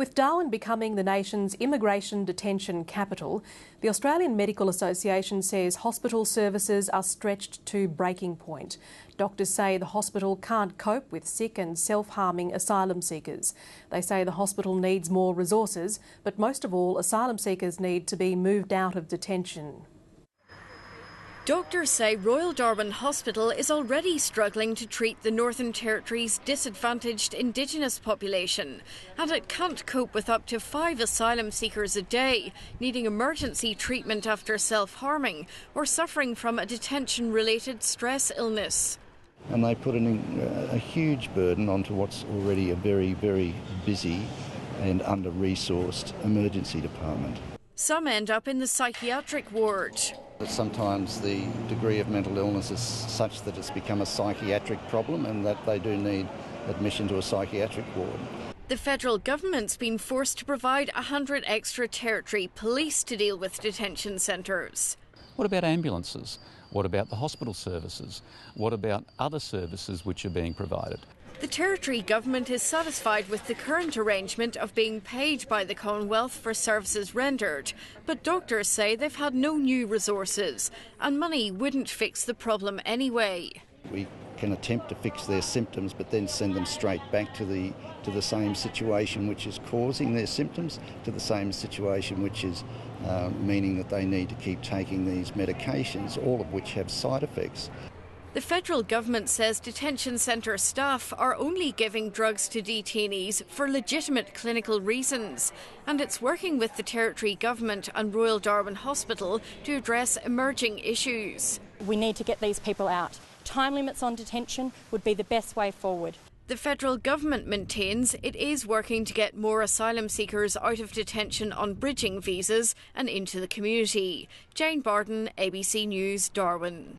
With Darwin becoming the nation's immigration detention capital, the Australian Medical Association says hospital services are stretched to breaking point. Doctors say the hospital can't cope with sick and self-harming asylum seekers. They say the hospital needs more resources, but most of all, asylum seekers need to be moved out of detention. Doctors say Royal Darwin Hospital is already struggling to treat the Northern Territory's disadvantaged Indigenous population, and it can't cope with up to 5 asylum seekers a day needing emergency treatment after self-harming or suffering from a detention-related stress illness. And they put a huge burden onto what's already a very, very busy and under-resourced emergency department. Some end up in the psychiatric ward. Sometimes the degree of mental illness is such that it's become a psychiatric problem and that they do need admission to a psychiatric ward. The federal government's been forced to provide 100 extra territory police to deal with detention centres. What about ambulances? What about the hospital services? What about other services which are being provided? The Territory Government is satisfied with the current arrangement of being paid by the Commonwealth for services rendered, but doctors say they've had no new resources and money wouldn't fix the problem anyway. We can attempt to fix their symptoms but then send them straight back to the same situation which is causing their symptoms, to the same situation which is meaning that they need to keep taking these medications, all of which have side effects. The federal government says detention centre staff are only giving drugs to detainees for legitimate clinical reasons, and it's working with the Territory Government and Royal Darwin Hospital to address emerging issues. We need to get these people out. Time limits on detention would be the best way forward. The federal government maintains it is working to get more asylum seekers out of detention on bridging visas and into the community. Jane Barton, ABC News, Darwin.